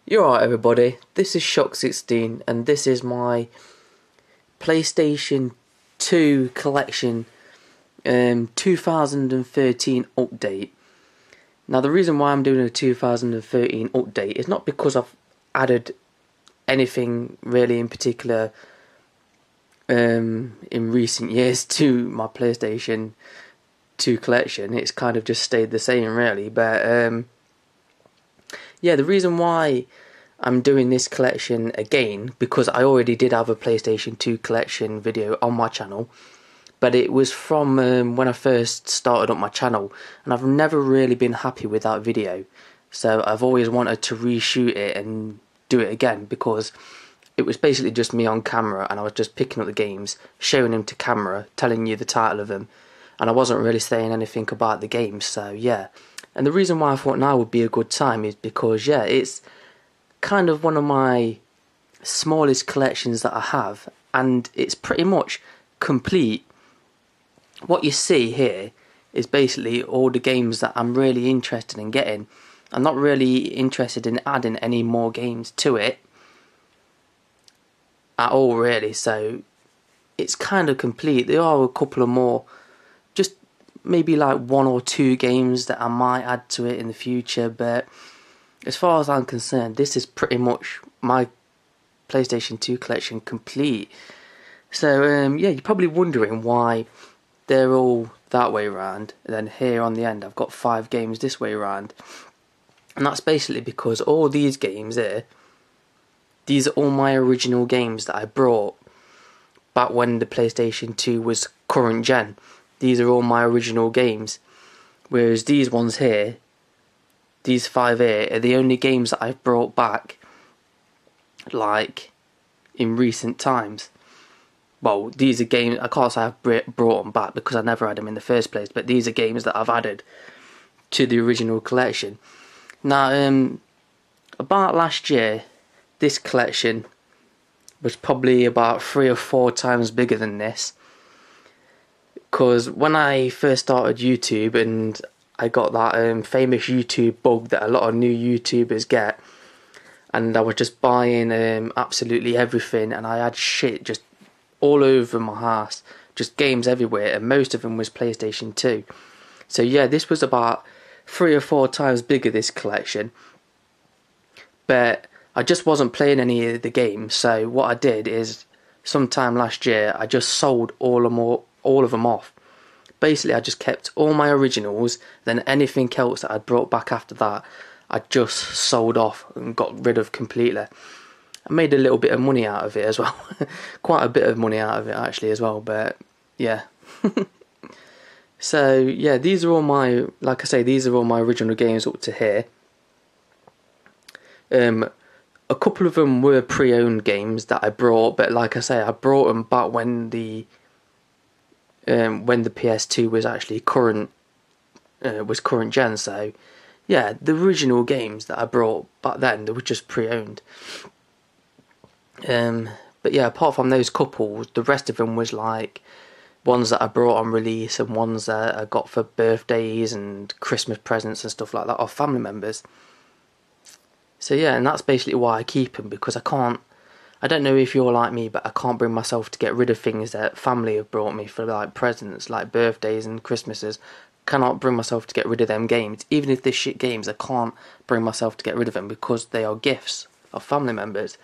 You're right, everybody. This is Shock16, and this is my PlayStation 2 Collection 2013 update. Now, the reason why I'm doing a 2013 update is not because I've added anything really in particular in recent years to my PlayStation 2 Collection. It's kind of just stayed the same, really. But yeah, the reason why I'm doing this collection again, because I already did have a PlayStation 2 Collection video on my channel, but it was from when I first started up my channel, and I've never really been happy with that video. So I've always wanted to reshoot it and do it again, because it was basically just me on camera, and I was just picking up the games, showing them to camera, telling you the title of them, and I wasn't really saying anything about the games. So yeah. And the reason why I thought now would be a good time is because, yeah, it's kind of one of my smallest collections that I have, and it's pretty much complete. What you see here is basically all the games that I'm really interested in getting. I'm not really interested in adding any more games to it at all, really, so it's kind of complete. There are a couple of more, just maybe like one or two games that I might add to it in the future, but as far as I'm concerned, this is pretty much my PlayStation 2 collection complete. So yeah, you're probably wondering why they're all that way around, and then here on the end I've got 5 games this way around. And that's basically because all these games here, these are all my original games that I brought back when the PlayStation 2 was current gen. These are all my original games, whereas these ones here, these 5 here, are the only games that I've brought back, like, in recent times. Well, these are games, I can't say I've brought them back because I never had them in the first place, but these are games that I've added to the original collection. Now, about last year, this collection was probably about 3 or 4 times bigger than this. Because when I first started YouTube and I got that famous YouTube bug that a lot of new YouTubers get, and I was just buying absolutely everything, and I had shit just all over my house, just games everywhere, and most of them was PlayStation 2. So yeah, this was about 3 or 4 times bigger, this collection, but I just wasn't playing any of the games. So what I did is, sometime last year, I just sold all of them off. Basically, I just kept all my originals, then anything else that I'd brought back after that, I just sold off and got rid of completely. I made a little bit of money out of it as well. Quite a bit of money out of it, actually, as well, but yeah. So, yeah, these are all my, like I say, these are all my original games up to here. A couple of them were pre-owned games that I brought, but like I say, I brought them back when the PS2 was actually current gen. So yeah, the original games that I brought back then, they were just pre-owned. But yeah, apart from those couples, the rest of them was like ones that I brought on release and ones that I got for birthdays and Christmas presents and stuff like that off family members. So yeah, and that's basically why I keep them, because I don't know if you're like me, but I can't bring myself to get rid of things that family have brought me for like presents, like birthdays and Christmases. Cannot bring myself to get rid of them games. Even if they're shit games, I can't bring myself to get rid of them because they are gifts of family members.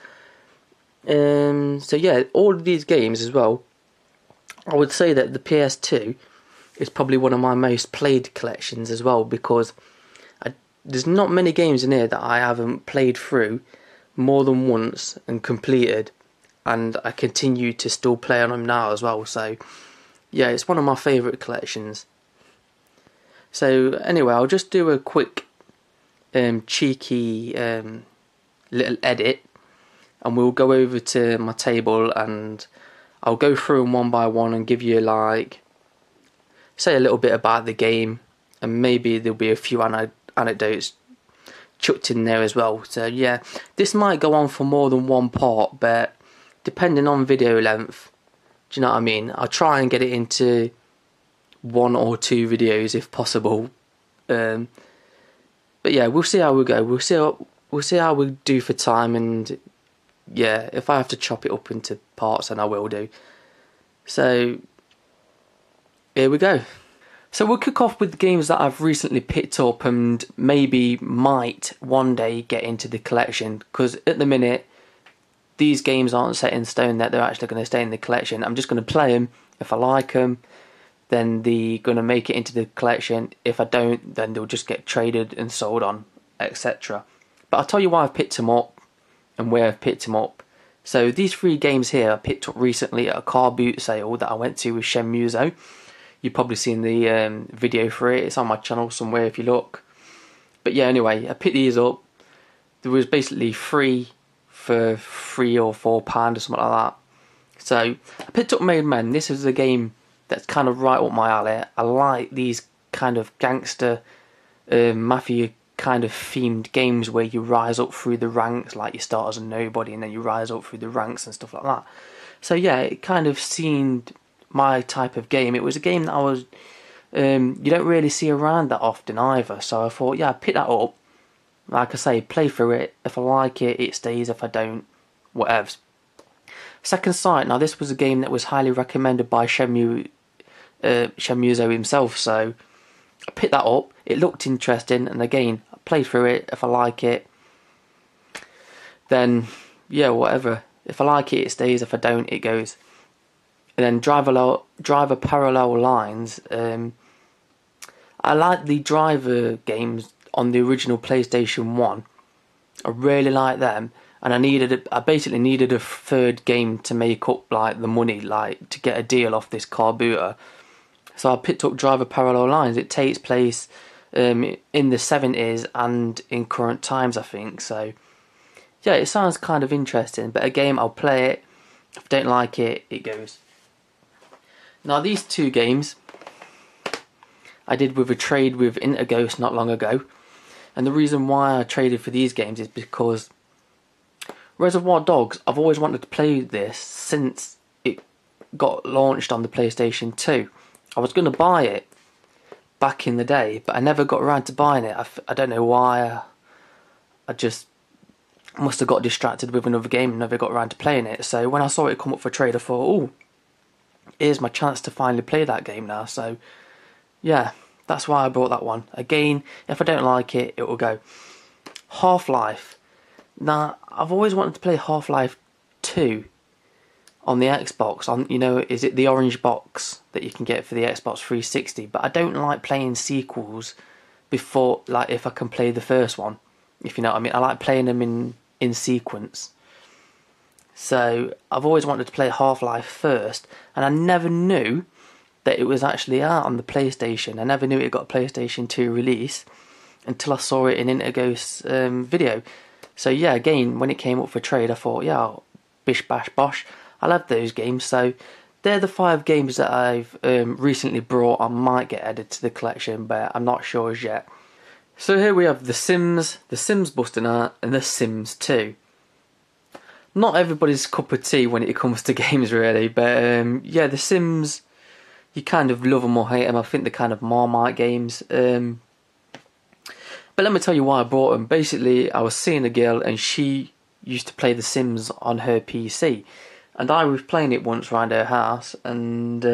So yeah, all of these games as well, I would say that the PS2 is probably one of my most played collections as well, because there's not many games in here that I haven't played through more than once and completed, and I continue to still play on them now as well. So yeah, it's one of my favourite collections. So anyway, I'll just do a quick cheeky little edit, and we'll go over to my table and I'll go through them one by one and give you, like, say a little bit about the game, and maybe there'll be a few anecdotes chucked in there as well. So yeah, this might go on for more than one part, but depending on video length, do you know what I mean, I'll try and get it into 1 or 2 videos if possible. But yeah, we'll see how we go. We'll see we'll see how we do for time, and yeah, if I have to chop it up into parts, then I will do. So here we go. So we'll kick off with the games that I've recently picked up and maybe might one day get into the collection, because at the minute these games aren't set in stone that they're actually going to stay in the collection. I'm just going to play them. If I like them, then they're going to make it into the collection. If I don't, then they'll just get traded and sold on, etc. But I'll tell you why I've picked them up and where I've picked them up. So these 3 games here I picked up recently at a car boot sale that I went to with Shenmue. You've probably seen the video for it. It's on my channel somewhere if you look. But yeah, anyway, I picked these up. There was basically 3 for £3 or £4 or something like that. So I picked up Made Men. This is a game that's kind of right up my alley. I like these kind of gangster, mafia kind of themed games where you rise up through the ranks, like you start as a nobody and then you rise up through the ranks and stuff like that. So yeah, it kind of seemed my type of game. It was a game that I was you don't really see around that often either, so I thought, yeah, pick that up, like I say, play through it. If I like it, it stays. If I don't, whatevs. Second Sight. Now this was a game that was highly recommended by Shenmue himself, so I picked that up. It looked interesting, and again, I played through it. If I like it, then yeah, whatever. If I like it, it stays. If I don't, it goes. And then Driver Parallel Lines. I like the Driver games on the original PlayStation 1. I really like them, and I basically needed a third game to make up like the money, like to get a deal off this car booter. So I picked up Driver Parallel Lines. It takes place in the 70s and in current times, I think. So yeah, it sounds kind of interesting. But a game, I'll play it. If I don't like it, it goes. Now these 2 games I did with a trade with Interghost not long ago, and the reason why I traded for these games is because Reservoir Dogs, I've always wanted to play this since it got launched on the PlayStation 2. I was going to buy it back in the day, but I never got around to buying it. I don't know why. I just must have got distracted with another game and never got around to playing it. So when I saw it come up for trade, I thought, oh, here's my chance to finally play that game now. So yeah, that's why I bought that one. Again, if I don't like it, it will go. Half-Life. Now, I've always wanted to play Half-Life 2 on the Xbox. Is it the orange box that you can get for the Xbox 360? But I don't like playing sequels before, like, if I can play the first one, if you know what I mean. I like playing them in sequence. So I've always wanted to play Half-Life first, and I never knew that it was actually out on the PlayStation. I never knew it got a PlayStation 2 release until I saw it in Interghost's video. So yeah, again, when it came up for trade, I thought, yeah, bish bash bosh, I love those games. So they're the 5 games that I've recently brought. I might get added to the collection, but I'm not sure as yet. So here we have The Sims Busting Out, and The Sims 2. Not everybody's cup of tea when it comes to games, really, but yeah, The Sims, you kind of love them or hate them. I think they're kind of Marmite games. But let me tell you why I bought them. Basically, I was seeing a girl and she used to play The Sims on her PC. And I was playing it once around her house, and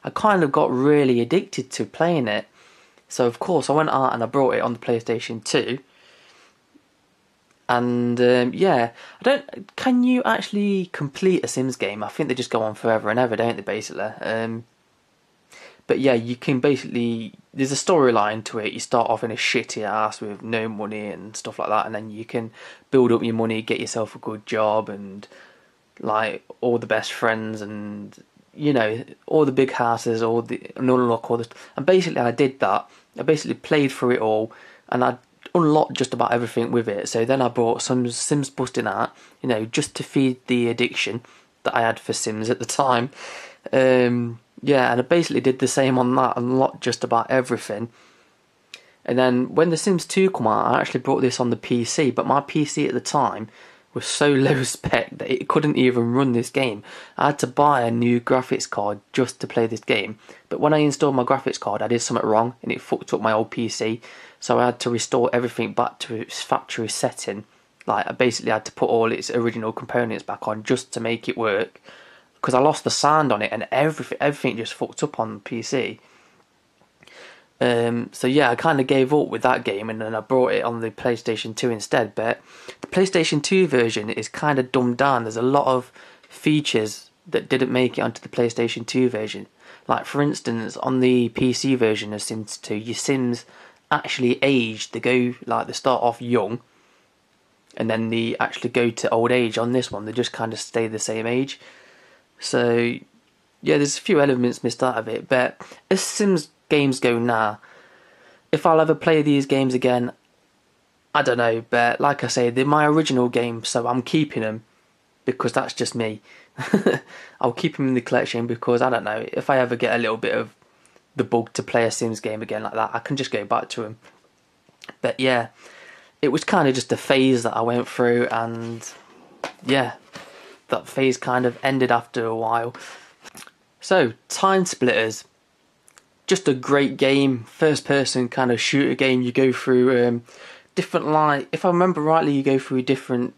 I kind of got really addicted to playing it. So of course I went out and I brought it on the PlayStation 2. And yeah, can you actually complete a Sims game? I think they just go on forever and ever, don't they, basically? But yeah, you can basically, there's a storyline to it. You start off in a shitty ass with no money and stuff like that, and then you can build up your money, get yourself a good job, and like all the best friends, and all the big houses, and unlock all this. And basically I did that. I basically played through it all, and I unlocked just about everything with it. So then I bought some Sims Busting Out, just to feed the addiction that I had for Sims at the time. Yeah, and I basically did the same on that, unlocked just about everything. And then when The Sims 2 come out, I actually brought this on the PC, but my PC at the time was so low spec that it couldn't even run this game. I had to buy a new graphics card just to play this game. But when I installed my graphics card, I did something wrong and it fucked up my old PC. So I had to restore everything back to its factory setting. Like, I basically had to put all its original components back on just to make it work. Because I lost the sound on it and everything just fucked up on the PC. So yeah, I kind of gave up with that game, and then I brought it on the PlayStation 2 instead. But the PlayStation 2 version is kind of dumbed down. There's a lot of features that didn't make it onto the PlayStation 2 version. Like, for instance, on the PC version of Sims 2, your Sims actually age. They start off young, and then they actually go to old age. On this one, they just kind of stay the same age. So yeah, there's a few elements missed out of it. But as Sims games go now, if I'll ever play these games again, I don't know. But like I say, they're my original games, so I'm keeping them because that's just me. I'll keep them in the collection because, I don't know, if I ever get a little bit of the bug to play a Sims game again like that, I can just go back to them. But yeah, it was kind of just a phase that I went through, and yeah, that phase kind of ended after a while. So, Timesplitters. Just a great game, first person kind of shooter game. You go through different, like, if I remember rightly, you go through different,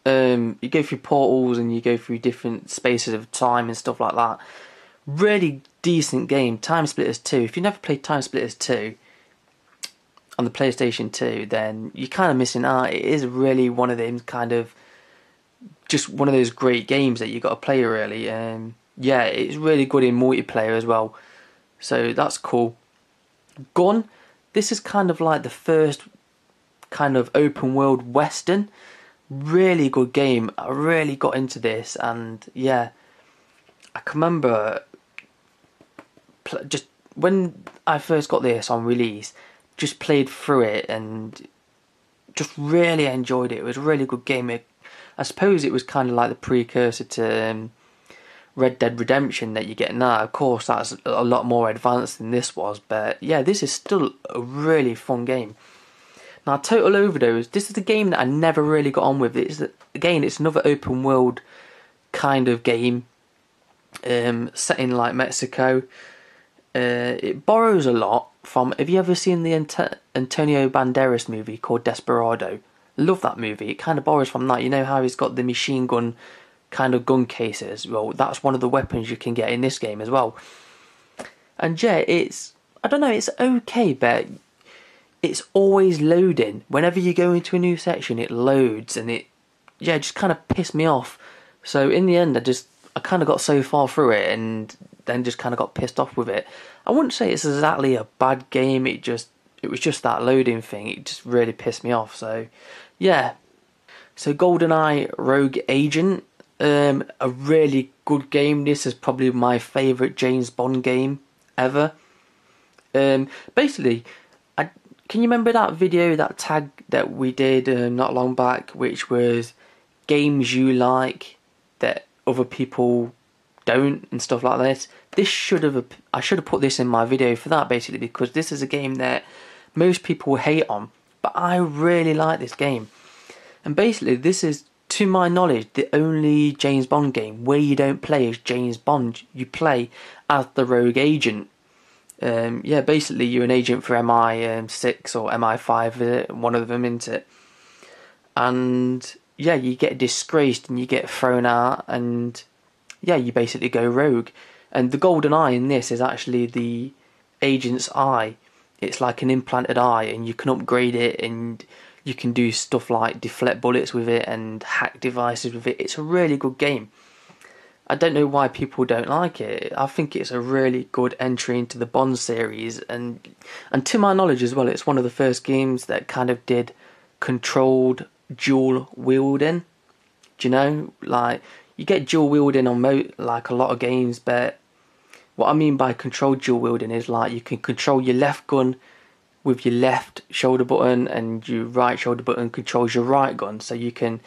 you go through portals and you go through different spaces of time and stuff like that. Really decent game. Timesplitters 2. If you never played Timesplitters 2 on the PlayStation 2, then you're kind of missing out. It is really one of them kind of, just one of those great games that you got to play really. Yeah, it's really good in multiplayer as well. So that's cool. Gun. This is kind of like the first kind of open world western. Really good game. I really got into this, and yeah, I can remember just when I first got this on release, just played through it and just really enjoyed it. It was a really good game. I suppose it was kind of like the precursor to Red Dead Redemption that you get now. Of course, that's a lot more advanced than this was, but yeah, this is still a really fun game. Now, Total Overdose, this is a game that I never really got on with. It's another open world kind of game, set in like Mexico. It borrows a lot from, have you ever seen the Antonio Banderas movie called Desperado? Love that movie. It kind of borrows from that. You know how he's got the machine gun kind of gun cases? Well, that's one of the weapons you can get in this game as well. And yeah, I don't know, it's okay, but it's always loading. Whenever you go into a new section, it loads, and it just kind of pissed me off. So in the end, I kind of got so far through it, and then just kind of got pissed off with it. I wouldn't say it's exactly a bad game. It was just that loading thing. It just really pissed me off. So yeah. So GoldenEye Rogue Agent. A really good game. This is probably my favourite James Bond game ever. Basically, can you remember that video, that tag that we did not long back, which was games you like that other people don't and stuff like this? I should have put this in my video for that, basically, because this is a game that most people hate on, but I really like this game. And basically, this is, to my knowledge, the only James Bond game where you don't play as James Bond. You play as the rogue agent. Yeah, basically you're an agent for MI6 or MI5, one of them, isn't it? And yeah, you get disgraced and you get thrown out, and yeah, you basically go rogue. And the golden eye in this is actually the agent's eye. It's like an implanted eye, and you can upgrade it, and you can do stuff like deflect bullets with it and hack devices with it. It's a really good game. I don't know why people don't like it. I think it's a really good entry into the Bond series, and to my knowledge as well, it's one of the first games that kind of did controlled dual wielding. Do you know, like, you get dual wielding on like a lot of games, but what I mean by controlled dual wielding is like you can control your left gun with your left shoulder button, and your right shoulder button controls your right gun, so you can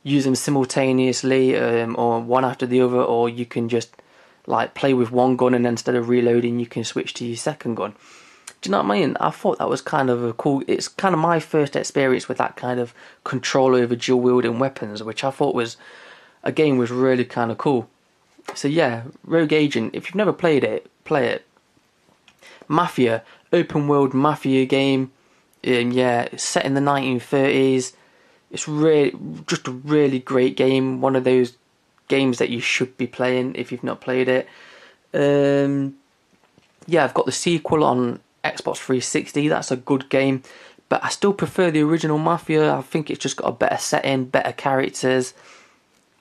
use them simultaneously, or one after the other, or you can just like play with one gun, and then instead of reloading you can switch to your second gun. Do you know what I mean? I thought that was kind of a cool. It's kind of my first experience with that kind of control over dual wielding weapons, which I thought was a game was really kind of cool. So yeah, Rogue Agent. If you've never played it, play it. Mafia, open world Mafia game. Yeah, it's set in the 1930s. It's really just a really great game. One of those games that you should be playing if you've not played it. Yeah, I've got the sequel on Xbox 360. That's a good game, but I still prefer the original Mafia. I think it's just got a better setting, better characters.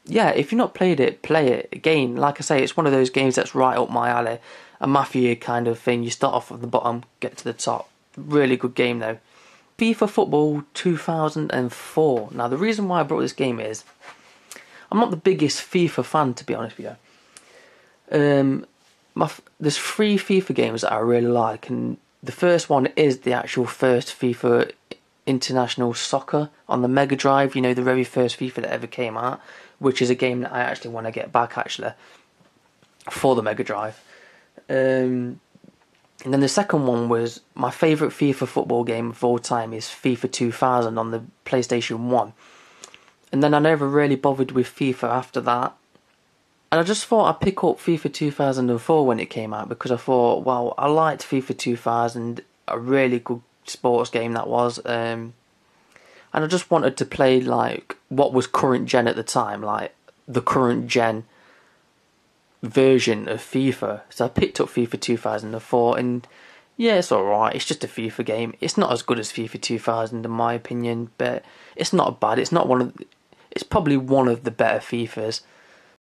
Yeah, if you've not played it, play it. Again, like I say, it's one of those games that's right up my alley. A Mafia kind of thing. You start off at the bottom, get to the top. Really good game though. FIFA Football 2004. Now the reason why I brought this game is I'm not the biggest FIFA fan, to be honest with you. There's 3 FIFA games that I really like, and the first one is the actual first FIFA International Soccer on the Mega Drive. You know, the very first FIFA that ever came out, which is a game that I actually want to get back actually for the Mega Drive. And then the second one was my favourite FIFA football game of all time is FIFA 2000 on the PlayStation 1. And then I never really bothered with FIFA after that. And I just thought I'd pick up FIFA 2004 when it came out, because I thought, well, I liked FIFA 2000, a really good sports game that was. And I just wanted to play like what was current gen at the time, like the current gen version of FIFA. So I picked up FIFA 2004, and yeah, it's alright. It's just a FIFA game. It's not as good as FIFA 2000 in my opinion, but it's not bad. It's not one of. It's probably one of the better FIFAs.